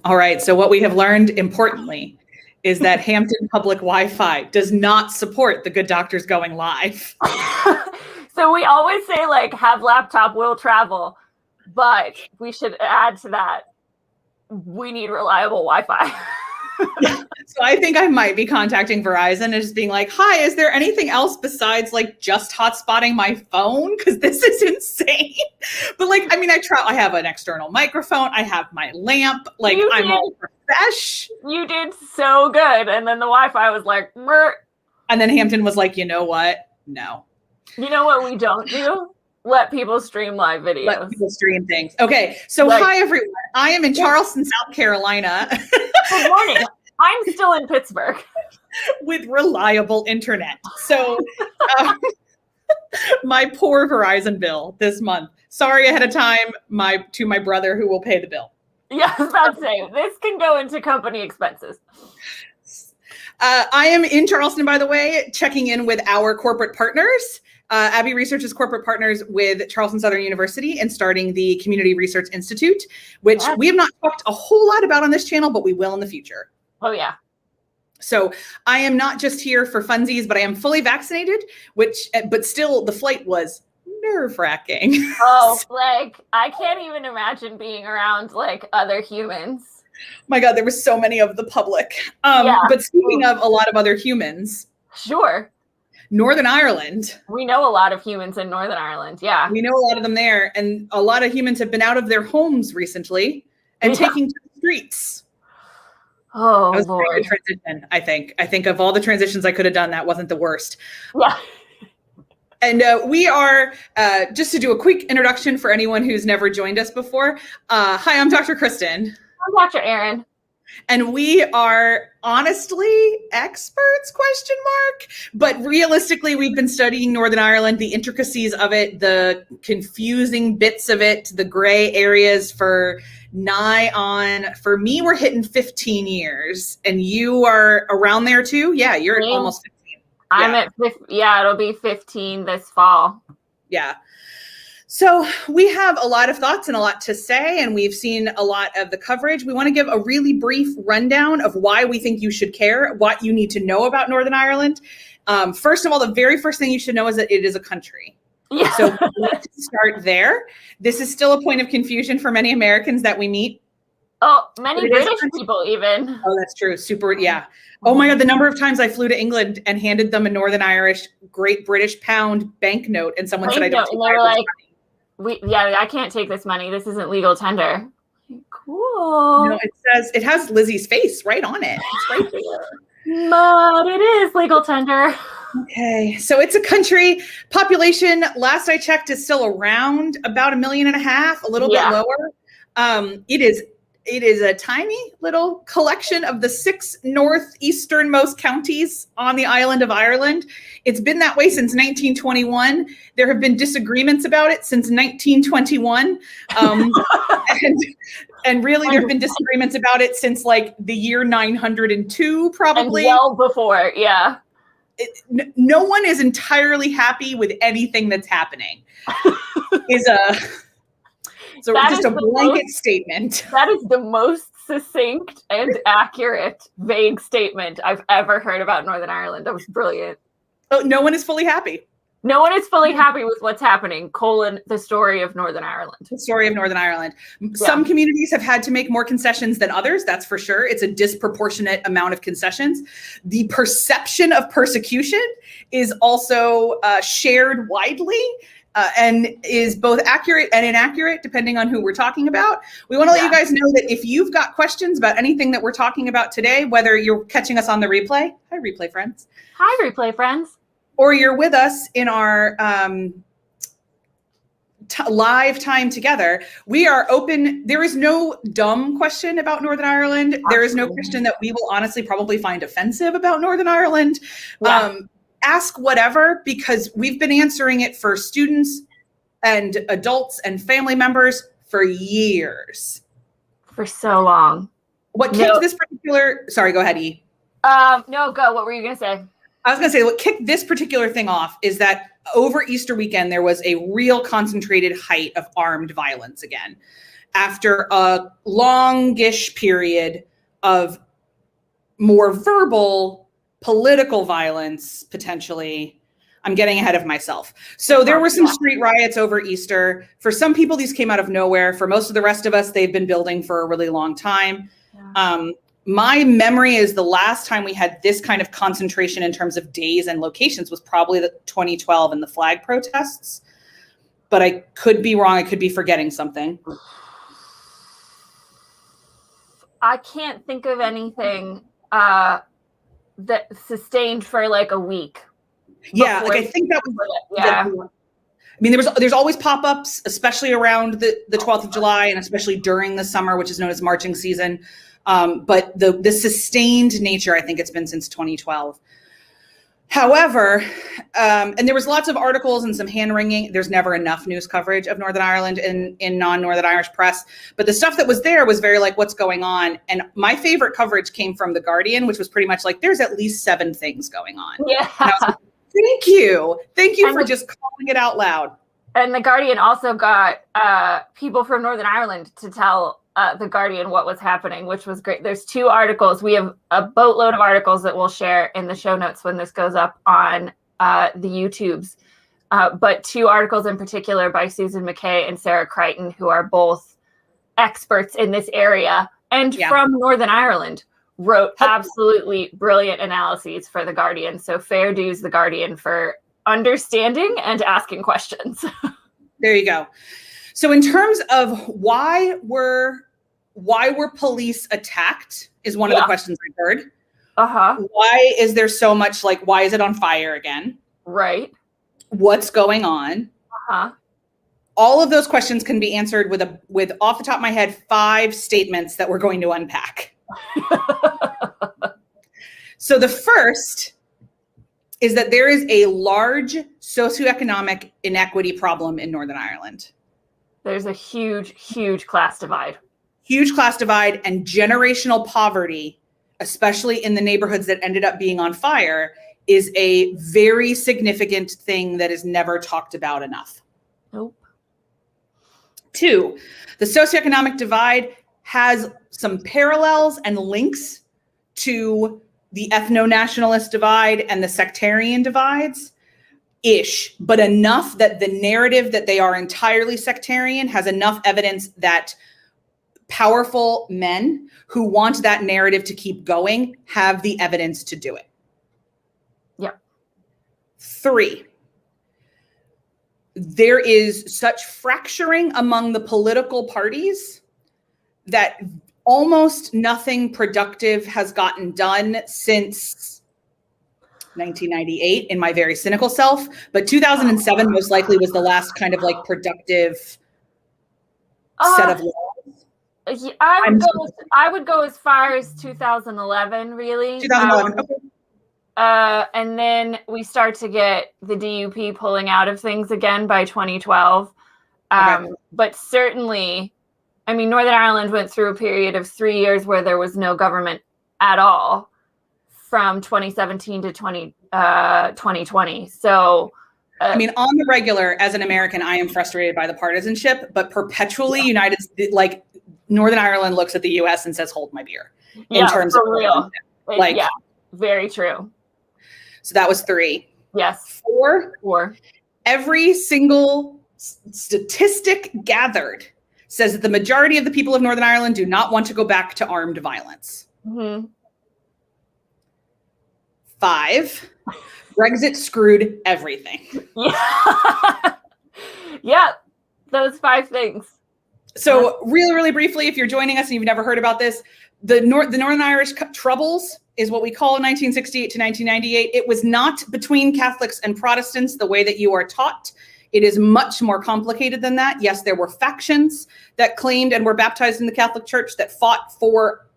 All right. So what we have learned importantly is that Hampton Public Wi-Fi does not support the Good Doctors Going Live. So we always say, like, have laptop, will travel, but we should add to that, we need reliable Wi-Fi. Yeah. So I think I might be contacting Verizon and just being like, hi, is there anything else besides like just hotspotting my phone? Because this is insane. But like, I mean, I have an external microphone. I have my lamp. Like I'm all fresh. You did so good. And then the Wi-Fi was like, Mer. And then Hampton was like, you know what? No. You know what we don't do? Let people stream live videos. Let people stream things. Okay. So hi, everyone. I am in Charleston, South Carolina. Good morning. I'm still in Pittsburgh. With reliable internet. So my poor Verizon bill this month. Sorry ahead of time to my brother who will pay the bill. Yeah, I was about to say, this can go into company expenses. I am in Charleston, by the way, checking in with our corporate partners. Abbey Research is corporate partners with Charleston Southern University and starting the Community Research Institute, which we have not talked a whole lot about on this channel, but we will in the future. Oh, yeah. So I am not just here for funsies, but I am fully vaccinated, but still the flight was nerve-wracking. Oh, like I can't even imagine being around like other humans. My God, there were so many of the public. But speaking of a lot of other humans. Sure. Northern Ireland. We know a lot of humans in Northern Ireland. Yeah. We know a lot of them there. And a lot of humans have been out of their homes recently and taking to the streets. Oh, that was Lord. a very good transition, I think. I think of all the transitions I could have done, that wasn't the worst. Yeah. And we are, just to do a quick introduction for anyone who's never joined us before. Hi, I'm Dr. Kristen. I'm Dr. Erin. And we are honestly experts, ? But realistically, we've been studying Northern Ireland, the intricacies of it, the confusing bits of it, the gray areas for me, we're hitting 15 years. And you are around there too? Yeah, you're almost 15. I'm at 15. Yeah, it'll be 15 this fall. Yeah. So we have a lot of thoughts and a lot to say, and we've seen a lot of the coverage. We want to give a really brief rundown of why we think you should care, what you need to know about Northern Ireland. First of all, the very first thing you should know is that it is a country. Yeah. So let's start there. This is still a point of confusion for many Americans that we meet. Oh, many British people even. Oh, that's true. Super. Yeah. Oh my God. The number of times I flew to England and handed them a Northern Irish Great British Pound banknote, and someone said, I don't take like, I can't take this money. This isn't legal tender. Cool. No, it has Lizzie's face right on it. It's right there. But it is legal tender. Okay. So it's a country. Population, last I checked, is still around about 1.5 million, a little bit lower. It is a tiny little collection of the 6 northeasternmost counties on the island of Ireland. It's been that way since 1921. There have been disagreements about it since 1921. And really there have been disagreements about it since like the year 902, probably. And well before, yeah. No one is entirely happy with anything that's happening. So just a blanket statement. That is the most succinct and accurate, vague statement I've ever heard about Northern Ireland. That was brilliant. Oh, no one is fully happy. No one is fully happy with what's happening, the story of Northern Ireland. The story of Northern Ireland. Yeah. Some communities have had to make more concessions than others, that's for sure. It's a disproportionate amount of concessions. The perception of persecution is also shared widely. And is both accurate and inaccurate, depending on who we're talking about. We want to let you guys know that if you've got questions about anything that we're talking about today, whether you're catching us on the replay, hi, replay friends. Hi, replay friends. Or you're with us in our live time together, we are open. There is no dumb question about Northern Ireland. Absolutely. There is no question that we will honestly probably find offensive about Northern Ireland. Yeah. Ask whatever, because we've been answering it for students and adults and family members for years. For so long. What kicked this particular, sorry, go ahead, E. No, go. What were you going to say? I was going to say what kicked this particular thing off is that over Easter weekend, there was a real concentrated height of armed violence again. after a longish period of more verbal political violence, potentially. I'm getting ahead of myself. So there were some street riots over Easter. For some people, these came out of nowhere. For most of the rest of us, they've been building for a really long time. Yeah. My memory is the last time we had this kind of concentration in terms of days and locations was probably the 2012 and the flag protests. But I could be wrong. I could be forgetting something. I can't think of anything that sustained for like a week. Yeah, like I think that was. Yeah. I mean, there's always pop-ups, especially around the 12th of July and especially during the summer, which is known as marching season. But the sustained nature, I think it's been since 2012. However, and there was lots of articles and some hand-wringing. There's never enough news coverage of Northern Ireland in non-Northern Irish press. But the stuff that was there was very like, what's going on? And my favorite coverage came from The Guardian, which was pretty much like, there's at least 7 things going on. Yeah. Like, thank you. Thank you for just calling it out loud. And The Guardian also got people from Northern Ireland to tell The Guardian what was happening, which was great. There's 2 articles. We have a boatload of articles that we'll share in the show notes when this goes up on the YouTubes. But 2 articles in particular by Susan McKay and Sarah Crichton, who are both experts in this area and from Northern Ireland, wrote absolutely brilliant analyses for The Guardian. So fair dues, The Guardian, for understanding and asking questions. There you go. So in terms of why were police attacked is one of the questions I heard. Why is there so much, like, why is it on fire again? Right. What's going on? All of those questions can be answered with off the top of my head 5 statements that we're going to unpack. So the first is that there is a large socioeconomic inequity problem in Northern Ireland. There's a huge, huge class divide. Huge class divide and generational poverty, especially in the neighborhoods that ended up being on fire, is a very significant thing that is never talked about enough. Nope. 2, the socioeconomic divide has some parallels and links to the ethno-nationalist divide and the sectarian divides-ish, but enough that the narrative that they are entirely sectarian has enough evidence that powerful men who want that narrative to keep going have the evidence to do it. Yep. 3, there is such fracturing among the political parties that almost nothing productive has gotten done since 1998 in my very cynical self, but 2007 most likely was the last kind of like productive set of laws. I would go as far as 2011, really. 2011, okay. And then we start to get the DUP pulling out of things again by 2012. Okay. But certainly, I mean, Northern Ireland went through a period of 3 years where there was no government at all from 2017 to 2020. So, I mean, on the regular, as an American, I am frustrated by the partisanship, but perpetually Northern Ireland looks at the U.S. and says, hold my beer. In terms of real. Very true. So that was 3. Yes. 4. Every single statistic gathered says that the majority of the people of Northern Ireland do not want to go back to armed violence. 5, Brexit screwed everything. Yeah, those 5 things. So really, really briefly, if you're joining us and you've never heard about this, the Northern Irish Troubles is what we call 1968 to 1998. It was not between Catholics and Protestants the way that you are taught. It is much more complicated than that. Yes, there were factions that claimed and were baptized in the Catholic Church that fought for,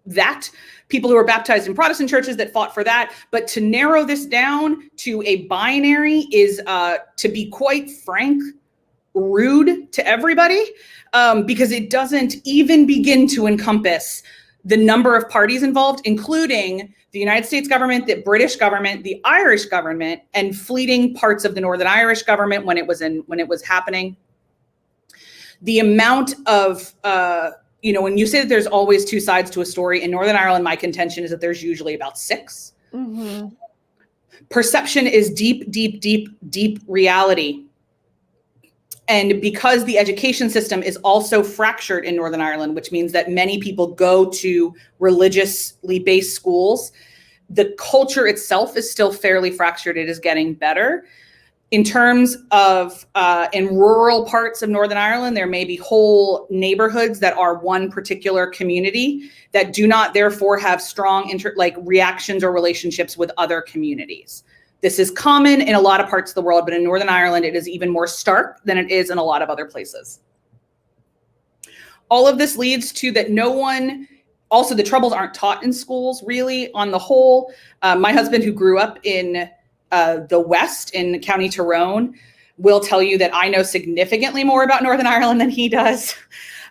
that. People who were baptized in Protestant churches that fought for that. But to narrow this down to a binary is, to be quite frank, rude to everybody, because it doesn't even begin to encompass the number of parties involved, including the United States government, the British government, the Irish government, and fleeting parts of the Northern Irish government when it was happening. The amount of, when you say that there's always two sides to a story, in Northern Ireland, my contention is that there's usually about 6. Mm-hmm. Perception is deep, deep, deep, deep reality. And because the education system is also fractured in Northern Ireland, which means that many people go to religiously based schools, the culture itself is still fairly fractured. It is getting better. In terms of in rural parts of Northern Ireland, there may be whole neighborhoods that are one particular community that do not therefore have strong reactions or relationships with other communities. This is common in a lot of parts of the world, but in Northern Ireland, it is even more stark than it is in a lot of other places. All of this leads to that also the troubles aren't taught in schools really on the whole. My husband, who grew up in the West in County Tyrone, will tell you that I know significantly more about Northern Ireland than he does.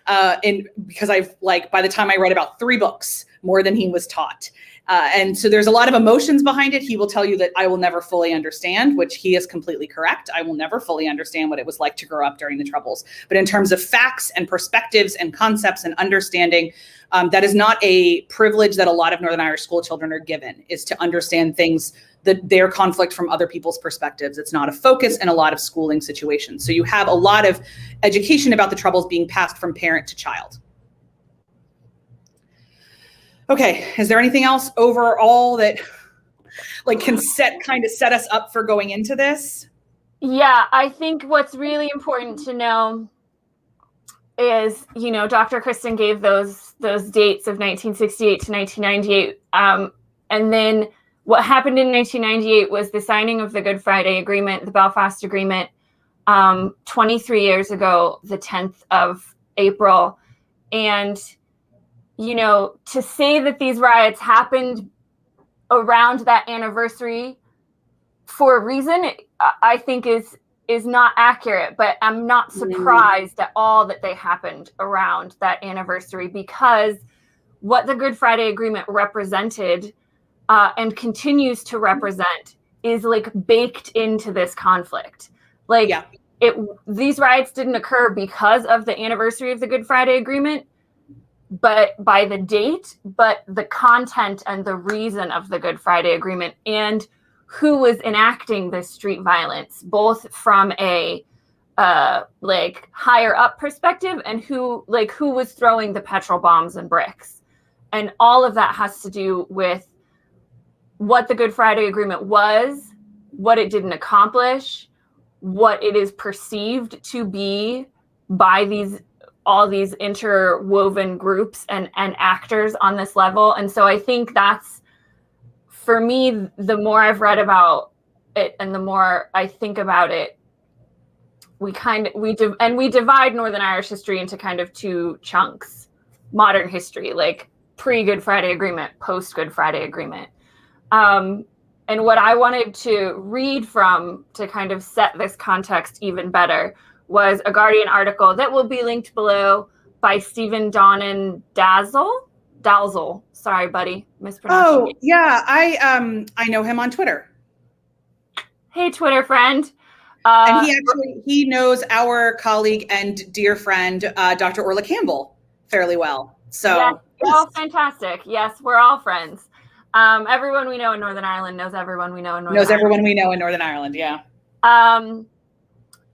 Because by the time I read about 3 books more than he was taught. And so there's a lot of emotions behind it. He will tell you that I will never fully understand, which he is completely correct. I will never fully understand what it was like to grow up during the Troubles. But in terms of facts and perspectives and concepts and understanding, that is not a privilege that a lot of Northern Irish school children are given, is to understand things, their conflict from other people's perspectives. It's not a focus in a lot of schooling situations. So you have a lot of education about the Troubles being passed from parent to child. Okay, is there anything else overall that can set us up for going into this? Yeah, I think what's really important to know is, Dr. Kristen gave those dates of 1968 to 1998. And then what happened in 1998 was the signing of the Good Friday Agreement, the Belfast Agreement, 23 years ago, the 10th of April. And to say that these riots happened around that anniversary for a reason, I think is not accurate, but I'm not surprised at all that they happened around that anniversary, because what the Good Friday Agreement represented and continues to represent is baked into this conflict. These riots didn't occur because of the anniversary of the Good Friday Agreement, but by the date, but the content and the reason of the Good Friday Agreement and who was enacting this street violence, both from a higher up perspective and who was throwing the petrol bombs and bricks. And all of that has to do with what the Good Friday Agreement was, what it didn't accomplish, what it is perceived to be by all these interwoven groups and actors on this level. And so I think that's, for me, the more I've read about it and the more I think about it, we divide Northern Irish history into kind of 2 chunks: modern history, pre-Good Friday Agreement, post-Good Friday Agreement. And what I wanted to read from to kind of set this context even better was a Guardian article that will be linked below by Stephen Donnan Dalzell. Sorry, buddy, mispronouncing. Oh, yeah, I know him on Twitter. Hey, Twitter friend. And he knows our colleague and dear friend, Dr. Orla Campbell, fairly well. So yes, we're all fantastic. Yes, we're all friends. Everyone we know in Northern Ireland knows everyone we know in Northern Ireland. Everyone we know in Northern Ireland, yeah.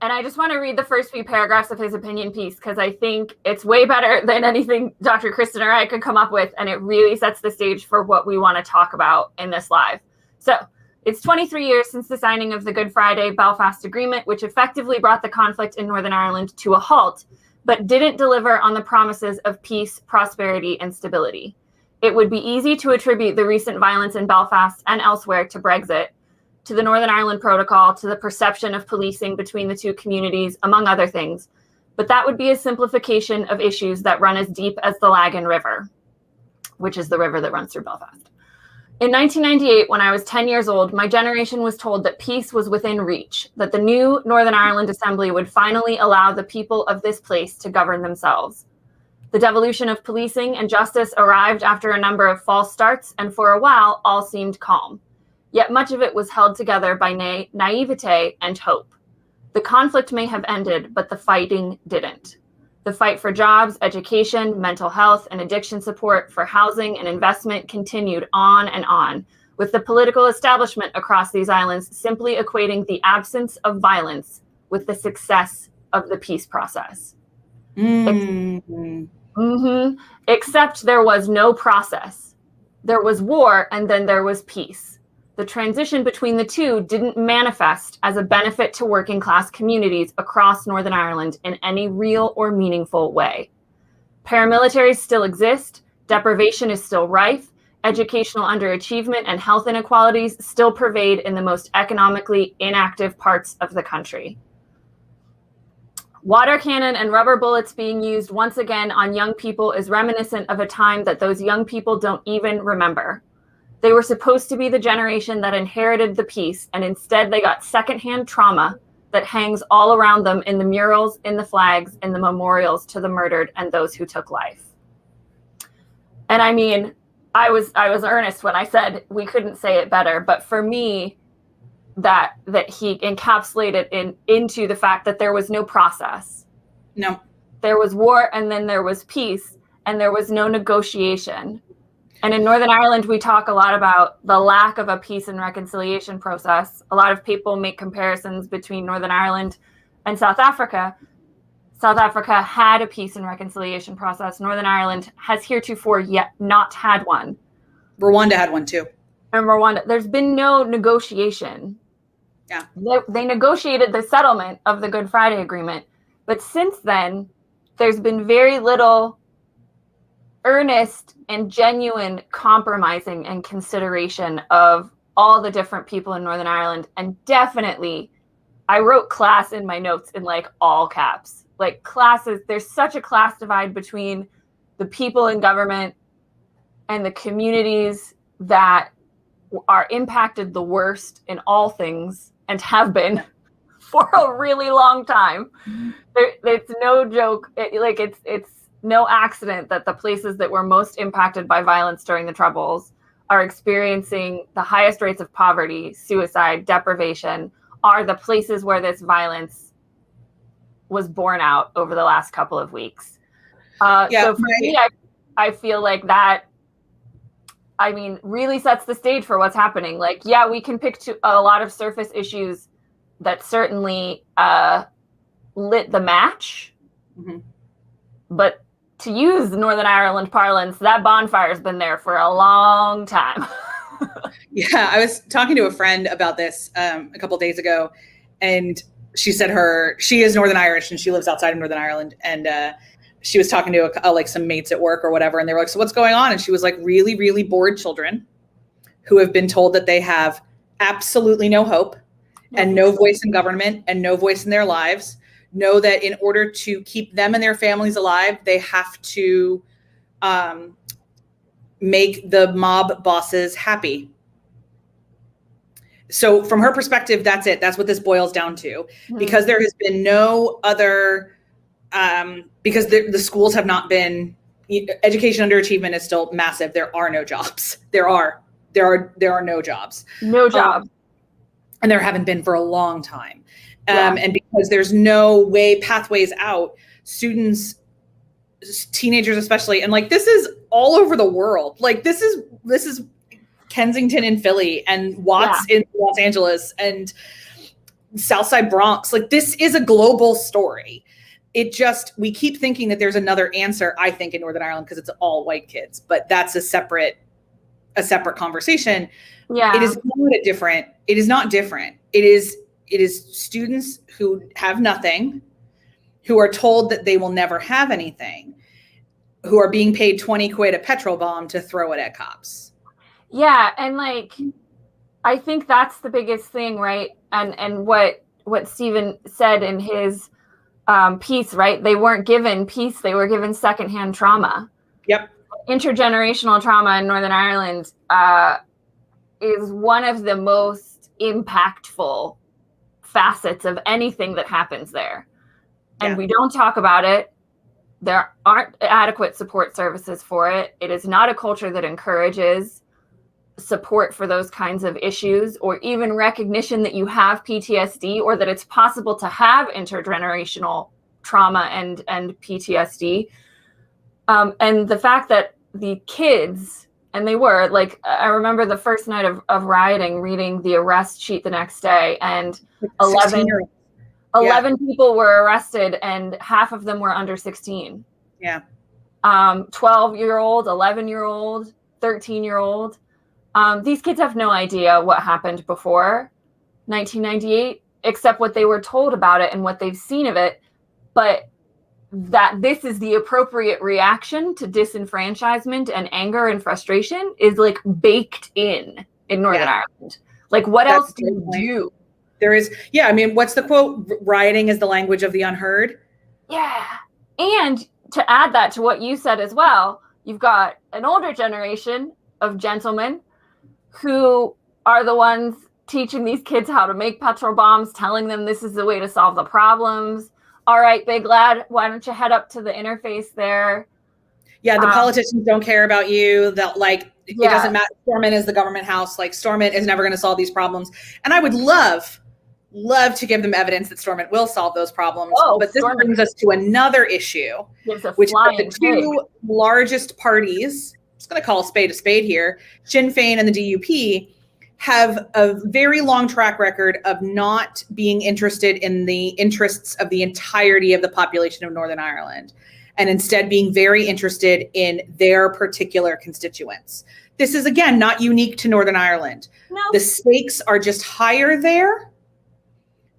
And I just want to read the first few paragraphs of his opinion piece, because I think it's way better than anything Dr. Kristen or I could come up with, and it really sets the stage for what we want to talk about in this live. So, it's 23 years since the signing of the Good Friday Belfast Agreement, which effectively brought the conflict in Northern Ireland to a halt, but didn't deliver on the promises of peace, prosperity, and stability. It would be easy to attribute the recent violence in Belfast and elsewhere to Brexit, to the Northern Ireland Protocol, to the perception of policing between the 2 communities, among other things. But that would be a simplification of issues that run as deep as the Lagan River, which is the river that runs through Belfast. In 1998, when I was 10 years old, my generation was told that peace was within reach, that the new Northern Ireland Assembly would finally allow the people of this place to govern themselves. The devolution of policing and justice arrived after a number of false starts, and for a while, all seemed calm. Yet much of it was held together by naivete and hope. The conflict may have ended, but the fighting didn't. The fight for jobs, education, mental health, and addiction support, for housing and investment continued on and on, with the political establishment across these islands simply equating the absence of violence with the success of the peace process. Except there was no process. There was war, and then there was peace. The transition between the two didn't manifest as a benefit to working class communities across Northern Ireland in any real or meaningful way. Paramilitaries still exist, deprivation is still rife, educational underachievement and health inequalities still pervade in the most economically inactive parts of the country. Water cannon and rubber bullets being used once again on young people is reminiscent of a time that those young people don't even remember. They were supposed to be the generation that inherited the peace, and instead they got secondhand trauma that hangs all around them in the murals, in the flags, in the memorials to the murdered and those who took life. And I mean, I was earnest when I said we couldn't say it better, but for me, that he encapsulated into the fact that there was no process. No. There was war, and then there was peace, and there was no negotiation. And in Northern Ireland, we talk a lot about the lack of a peace and reconciliation process. A lot of people make comparisons between Northern Ireland and South Africa. South Africa had a peace and reconciliation process. Northern Ireland has heretofore yet not had one. Rwanda had one too. And Rwanda, there's been no negotiation. Yeah. They negotiated the settlement of the Good Friday Agreement. But since then, there's been very little earnest and genuine compromising and consideration of all the different people in Northern Ireland. And definitely, I wrote class in my notes in like all caps. Like classes, there's such a class divide between the people in government and the communities that are impacted the worst in all things and have been for a really long time. It's no joke. It's no accident that the places that were most impacted by violence during the Troubles are experiencing the highest rates of poverty, suicide, deprivation, are the places where this violence was borne out over the last couple of weeks. So for me, I feel like that, I mean, really sets the stage for what's happening. Like, yeah, we can pick a lot of surface issues that certainly lit the match. Mm-hmm. But to use Northern Ireland parlance, that bonfire's been there for a long time. Yeah, I was talking to a friend about this a couple of days ago, and she said she is Northern Irish and she lives outside of Northern Ireland. And she was talking to like some mates at work or whatever. And they were like, so what's going on? And she was like, really, really bored children who have been told that they have absolutely no hope and no voice in government and no voice in their lives, know that in order to keep them and their families alive, they have to make the mob bosses happy. So from her perspective, that's it. That's what this boils down to. Mm-hmm. Because there has been no other, because the schools have not been, education underachievement is still massive. There are no jobs. There are no jobs. No jobs. And there haven't been for a long time. And because there's no pathways out, students, teenagers especially, and like this is all over the world. Like this is Kensington in Philly and Watts in Los Angeles and Southside Bronx. Like this is a global story. We keep thinking that there's another answer, I think, in Northern Ireland because it's all white kids, but that's a separate conversation. Yeah. It is not different. It is students who have nothing, who are told that they will never have anything, who are being paid 20 quid a petrol bomb to throw it at cops. Yeah, and like I think that's the biggest thing, right? And what Stephen said in his piece, right? They weren't given peace, they were given secondhand trauma. Yep. Intergenerational trauma in Northern Ireland is one of the most impactful facets of anything that happens there. And we don't talk about it. There aren't adequate support services for it. It is not a culture that encourages support for those kinds of issues, or even recognition that you have PTSD or that it's possible to have intergenerational trauma and PTSD. And the fact that the kids, and they were like, I remember the first night of rioting, reading the arrest sheet the next day, and 11 people were arrested, and half of them were under 16. Yeah. 12-year-old, 11-year-old, 13-year-old. These kids have no idea what happened before 1998, except what they were told about it and what they've seen of it. But that this is the appropriate reaction to disenfranchisement and anger and frustration is like baked in Northern Ireland. Like, what else do you do? There is, I mean, what's the quote? Rioting is the language of the unheard. Yeah. And to add that to what you said as well, you've got an older generation of gentlemen who are the ones teaching these kids how to make petrol bombs, telling them this is the way to solve the problems. All right, Big Lad, why don't you head up to the interface there? Yeah, the politicians don't care about you. That it doesn't matter. Stormont is the government house. Like, Stormont is never going to solve these problems. And I would love to give them evidence that Stormont will solve those problems. But this brings us to another issue, which is that the two largest parties, I'm just going to call a spade here, Sinn Féin and the DUP, have a very long track record of not being interested in the interests of the entirety of the population of Northern Ireland, and instead being very interested in their particular constituents. This is, again, not unique to Northern Ireland. No. The stakes are just higher there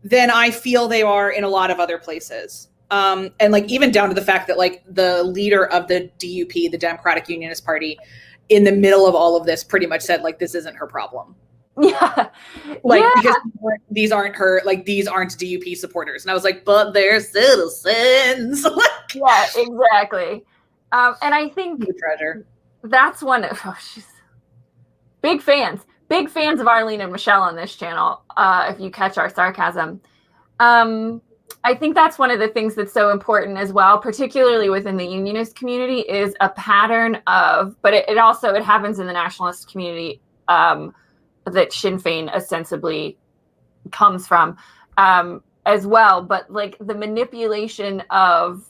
than I feel they are in a lot of other places. And even down to the fact that the leader of the DUP, the Democratic Unionist Party, in the middle of all of this pretty much said, this isn't her problem. Yeah. Because these aren't her, these aren't DUP supporters. And I was like, but they're citizens. Yeah, exactly. And I think treasure. That's one of, she's big fans of Arlene and Michelle on this channel. If you catch our sarcasm. I think that's one of the things that's so important as well, particularly within the unionist community, is a pattern of, but it also happens in the nationalist community, that Sinn Féin ostensibly comes from, as well. But the manipulation of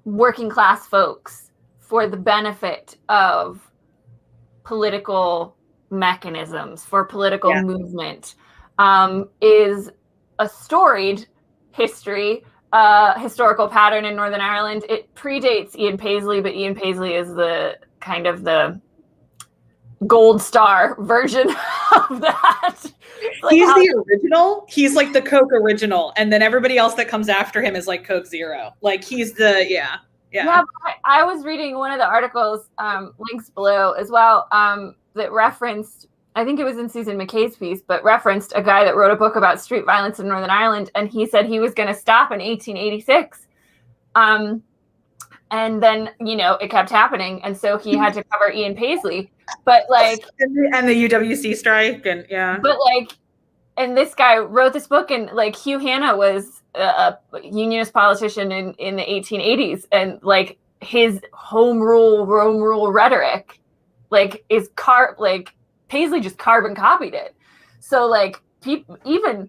working class folks for the benefit of political mechanisms, for political movement, is a storied historical pattern in Northern Ireland. It predates Ian Paisley, but Ian Paisley is the kind of the gold star version of that. He's the original. He's the Coke original, and then everybody else that comes after him is Coke Zero. He's the Yeah, I was reading one of the articles, links below as well, that referenced, I think it was in Susan McKay's piece, but referenced a guy that wrote a book about street violence in Northern Ireland, and he said he was going to stop in 1886. And then, it kept happening, and so he had to cover Ian Paisley. But and the UWC strike, and But and this guy wrote this book, and Hugh Hanna was a unionist politician in the 1880s, and his home rule rhetoric is Paisley just carbon copied it. So people, even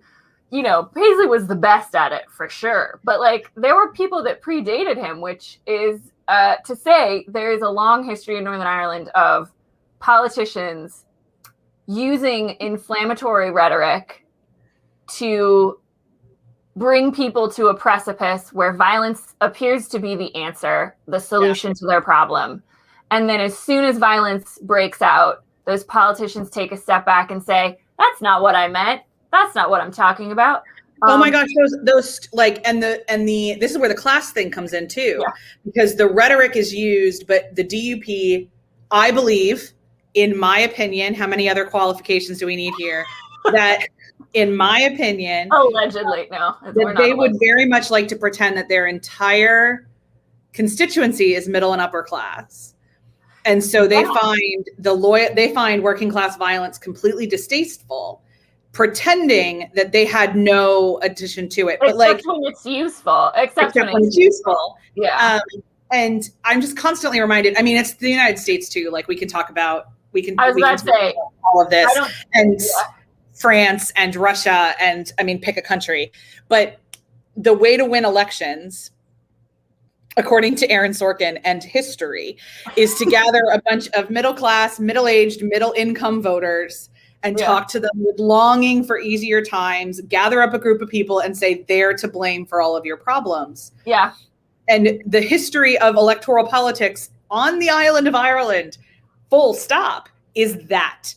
Paisley was the best at it for sure, but there were people that predated him, which is to say there is a long history in Northern Ireland of politicians using inflammatory rhetoric to bring people to a precipice where violence appears to be the answer, the solution to their problem. And then as soon as violence breaks out, those politicians take a step back and say, that's not what I meant. That's not what I'm talking about. Oh my gosh, those and the this is where the class thing comes in too, because the rhetoric is used, but the DUP, I believe, in my opinion, how many other qualifications do we need here? That, in my opinion, allegedly, no, that they would very much like to pretend that their entire constituency is middle and upper class, and so they find working class violence completely distasteful, pretending that they had no addition to it. But except when it's useful. Except when it's useful. Yeah. And I'm just constantly reminded. I mean, it's the United States too. We can talk about. I was about to say all of this, and France and Russia, and pick a country. But the way to win elections, according to Aaron Sorkin and history, is to gather a bunch of middle-class, middle-aged, middle-income voters and talk to them with longing for easier times, gather up a group of people and say they're to blame for all of your problems. Yeah. And the history of electoral politics on the island of Ireland, full stop, is that.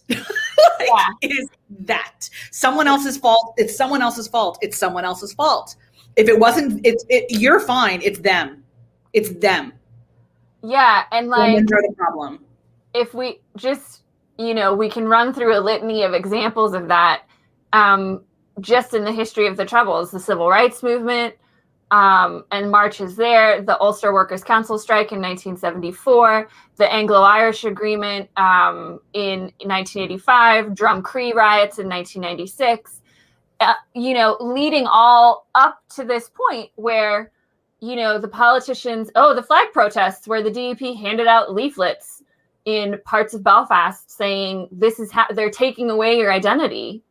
Is that. Someone else's fault. It's someone else's fault. It's someone else's fault. If it wasn't, you're fine. It's them. It's them. Yeah. And like, they're the problem. If we just, we can run through a litany of examples of that, just in the history of the Troubles, the Civil Rights Movement, and marches there, the Ulster Workers' Council strike in 1974, the Anglo-Irish Agreement in 1985, Drum Cree riots in 1996, leading all up to this point where, the politicians, the flag protests where the DUP handed out leaflets in parts of Belfast saying this is how they're taking away your identity.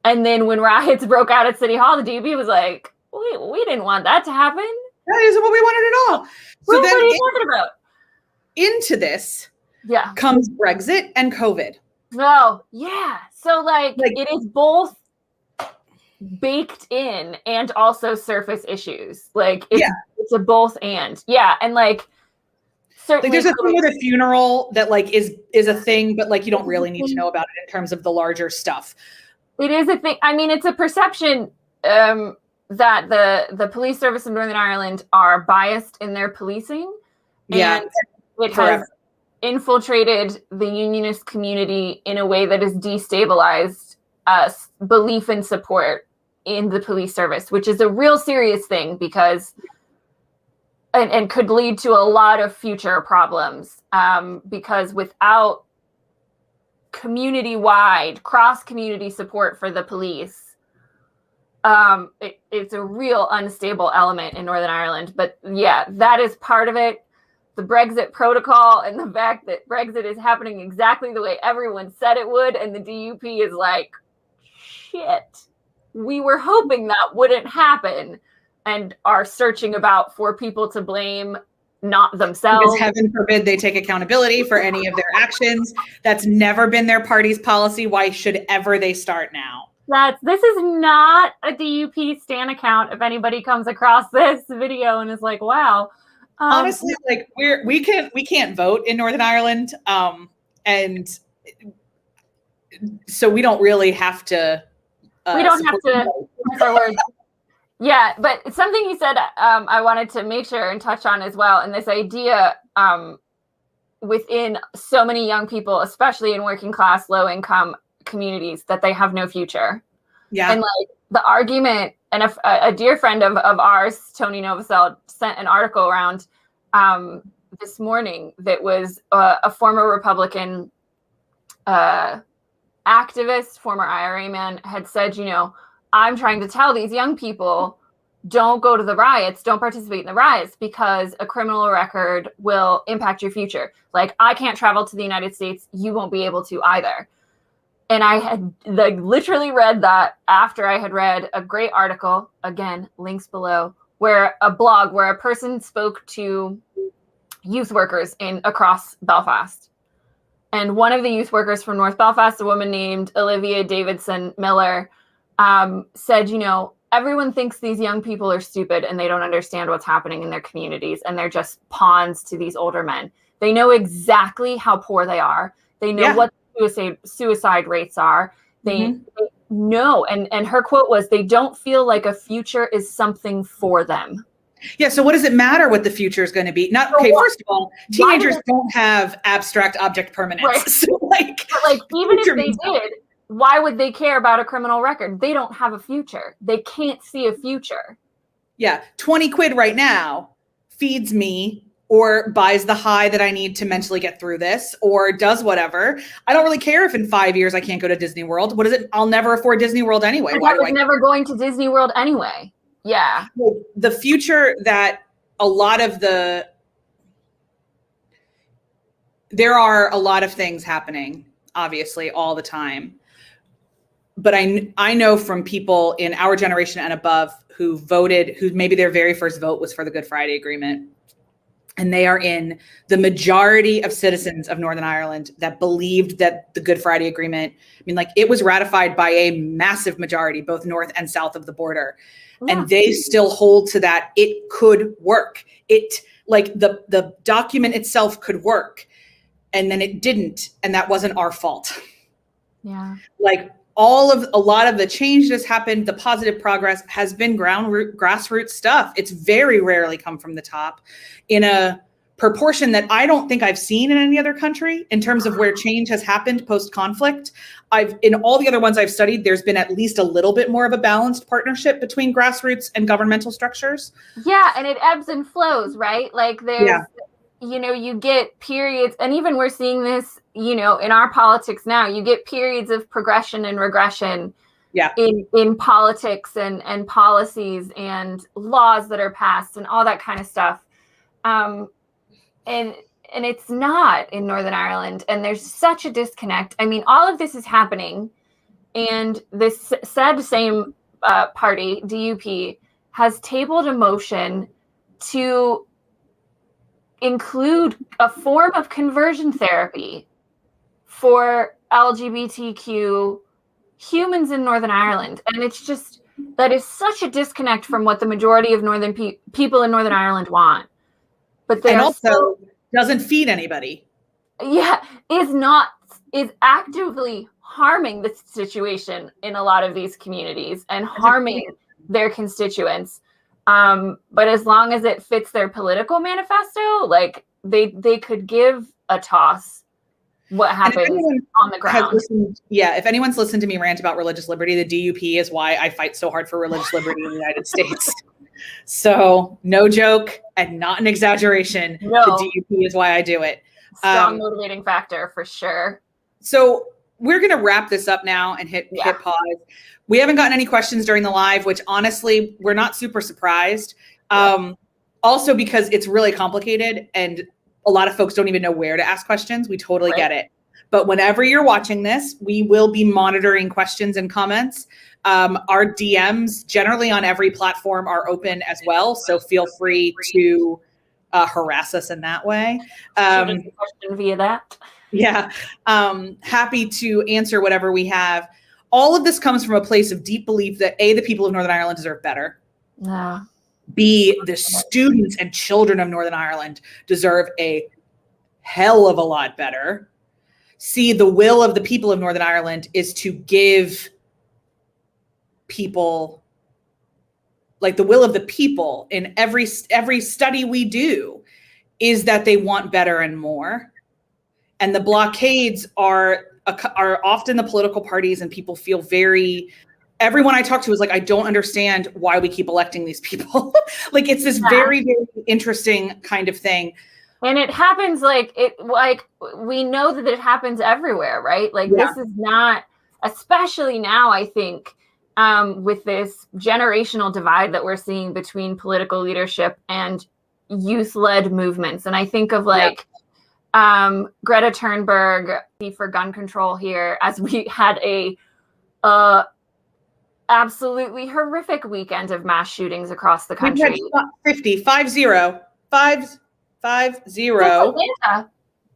And then when riots broke out at City Hall, the DUP was like, we didn't want that to happen. That isn't what we wanted at all. So what are you talking about? Into this comes Brexit and COVID. Oh, yeah. So like it is both baked in and also surface issues. Like it's a both and. Yeah. And like certainly there's a thing with a funeral that like is a thing, but like you don't really need to know about it in terms of the larger stuff. It is a thing. I mean, it's a perception that the police service in Northern Ireland are biased in their policing. And it has infiltrated the unionist community in a way that has destabilized belief and support in the police service, which is a real serious thing because and could lead to a lot of future problems because without community-wide, cross-community support for the police, it's a real unstable element in Northern Ireland. But yeah, that is part of it. The Brexit protocol and the fact that Brexit is happening exactly the way everyone said it would, and the DUP is like, shit, we were hoping that wouldn't happen, and are searching about for people to blame, not themselves. Because heaven forbid they take accountability for any of their actions. That's never been their party's policy. Why should ever they start now? This is not a DUP Stan account. If anybody comes across this video and is like, wow. Honestly, like we can't vote in Northern Ireland. And so we don't really have to. We don't have to. Yeah, but something you said I wanted to make sure and touch on as well. And this idea within so many young people, especially in working class, low income communities, that they have no future. Yeah. And like the argument, and a dear friend of ours, Tony Novosel, sent an article around this morning that was a former Republican activist, former IRA man, had said, I'm trying to tell these young people, don't go to the riots, don't participate in the riots because a criminal record will impact your future. Like, I can't travel to the United States, you won't be able to either. And I had literally read that after I had read a great article, again, links below, where a blog where a person spoke to youth workers across Belfast. And one of the youth workers from North Belfast, a woman named Olivia Davidson Miller, said, everyone thinks these young people are stupid and they don't understand what's happening in their communities and they're just pawns to these older men. They know exactly how poor they are. They know what suicide rates are. They know. And her quote was, they don't feel like a future is something for them. Yeah. So what does it matter what the future is going to be? First of all, teenagers don't have abstract object permanence. Right. So even if they did, why would they care about a criminal record? They don't have a future. They can't see a future. Yeah. 20 quid right now feeds me or buys the high that I need to mentally get through this or does whatever. I don't really care if in 5 years I can't go to Disney World. What is it? I'll never afford Disney World anyway. I was never going to Disney World anyway. Yeah. The future that there are a lot of things happening, obviously, all the time. but I know from people in our generation and above who voted, who maybe their very first vote was for the Good Friday Agreement. And they are in the majority of citizens of Northern Ireland that believed that the Good Friday Agreement, I mean, like, it was ratified by a massive majority, both north and south of the border. Yeah. And they still hold to that it could work. It, like, the document itself could work. And then it didn't. And that wasn't our fault. Yeah. Like, a lot of the change that's happened, the positive progress has been grassroots stuff. It's very rarely come from the top in a proportion that I don't think I've seen in any other country in terms of where change has happened post-conflict. In all the other ones I've studied, there's been at least a little bit more of a balanced partnership between grassroots and governmental structures. Yeah, and it ebbs and flows, right? Like there's, you get periods, and even we're seeing this, in our politics now, you get periods of progression and regression in politics and policies and laws that are passed and all that kind of stuff. And it's not in Northern Ireland, and there's such a disconnect. I mean, all of this is happening, and this said same party, DUP, has tabled a motion to include a form of conversion therapy for LGBTQ humans in Northern Ireland. And it's just, that is such a disconnect from what the majority of Northern people in Northern Ireland want. But they also doesn't feed anybody. Yeah, is actively harming the situation in a lot of these communities and harming their constituents. But as long as it fits their political manifesto, like they could give a toss what happens on the ground. If anyone's listened to me rant about religious liberty, the DUP is why I fight so hard for religious liberty in the United States. So no joke and not an exaggeration. No. The DUP is why I do it. Strong motivating factor for sure. So we're going to wrap this up now and hit pause. We haven't gotten any questions during the live, which honestly, we're not super surprised. Also because it's really complicated and a lot of folks don't even know where to ask questions. We totally get it. But whenever you're watching this, we will be monitoring questions and comments. Our DMs generally on every platform are open as well. So feel free to harass us in that way. Question via that. Yeah. Happy to answer whatever we have. All of this comes from a place of deep belief that A, the people of Northern Ireland deserve better. Yeah. B, the students and children of Northern Ireland deserve a hell of a lot better. C, the will of the people of Northern Ireland is to give people, like the will of the people in every study we do is that they want better and more. And the blockades are often the political parties, and people feel everyone I talk to is like, I don't understand why we keep electing these people. Like, it's this very, very interesting kind of thing. And it happens we know that it happens everywhere, right? Like this is not, especially now, I think, with this generational divide that we're seeing between political leadership and youth-led movements. And I think of Greta Thunberg for gun control here, as we had a absolutely horrific weekend of mass shootings across the country. 50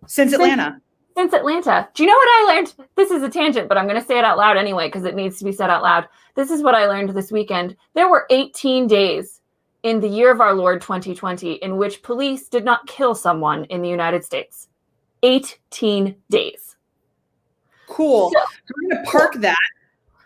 since Atlanta. Since Atlanta. Do you know what I learned? This is a tangent, but I'm going to say it out loud anyway because it needs to be said out loud. This is what I learned this weekend. There were 18 days in the year of our Lord 2020 in which police did not kill someone in the United States. 18 days. Cool. So, we're going to park that.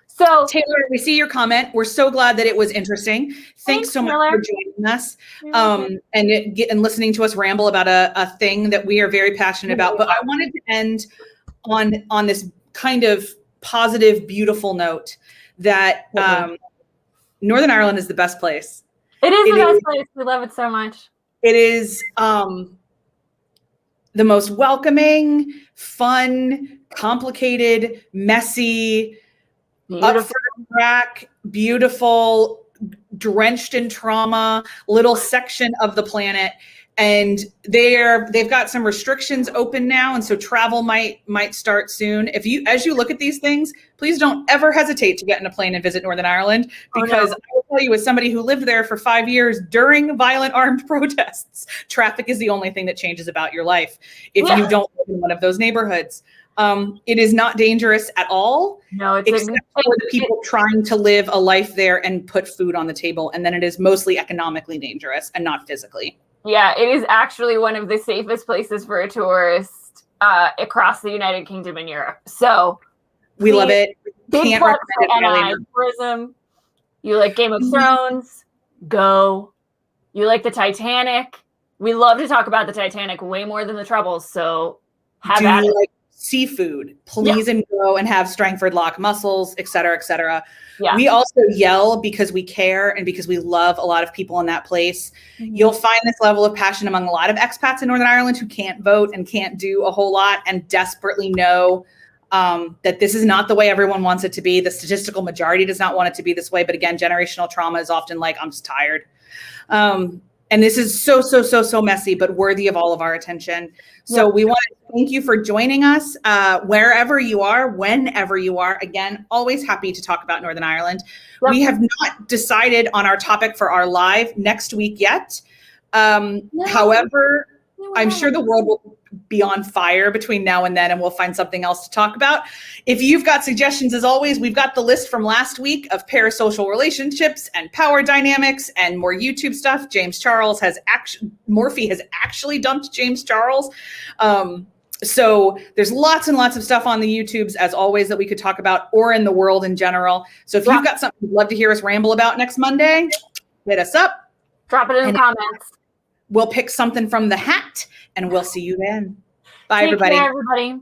So Taylor, we see your comment. We're so glad that it was interesting. Thanks so much for joining us and listening to us ramble about a thing that we are very passionate about. But I wanted to end on this kind of positive, beautiful note that Northern Ireland is the best place. It is the best place. We love it so much. It is the most welcoming, fun, complicated, messy, up for the track, beautiful, drenched in trauma little section of the planet. And they've got some restrictions open now, and so travel might start soon. As you look at these things, please don't ever hesitate to get in a plane and visit Northern Ireland, because I will tell you, as somebody who lived there for 5 years during violent armed protests, traffic is the only thing that changes about your life if you don't live in one of those neighborhoods. It is not dangerous at all, except for the people trying to live a life there and put food on the table, and then it is mostly economically dangerous and not physically. Yeah, it is actually one of the safest places for a tourist across the United Kingdom and Europe. So we love it. Big plugs for NI tourism. You like Game of Thrones? Go. You like the Titanic? We love to talk about the Titanic way more than the Troubles. So have at it. Like seafood? Please and go and have Strangford Loch mussels, et cetera, et cetera. Yeah. We also yell because we care and because we love a lot of people in that place. Mm-hmm. You'll find this level of passion among a lot of expats in Northern Ireland who can't vote and can't do a whole lot and desperately know that this is not the way everyone wants it to be. The statistical majority does not want it to be this way. But again, generational trauma is often like, I'm just tired. And this is so messy, but worthy of all of our attention. So we want to thank you for joining us wherever you are, whenever you are. Again, always happy to talk about Northern Ireland. Yep. We have not decided on our topic for our live next week yet. However, I'm sure the world will be on fire between now and then, and we'll find something else to talk about. If you've got suggestions, as always, we've got the list from last week of parasocial relationships and power dynamics and more YouTube stuff. Morphe has actually dumped James Charles. So there's lots and lots of stuff on the YouTubes, as always, that we could talk about, or in the world in general. So if you've got something you'd love to hear us ramble about next Monday, hit us up. Drop it in the comments. We'll pick something from the hat, and we'll see you then. Bye, everybody. Take care, everybody.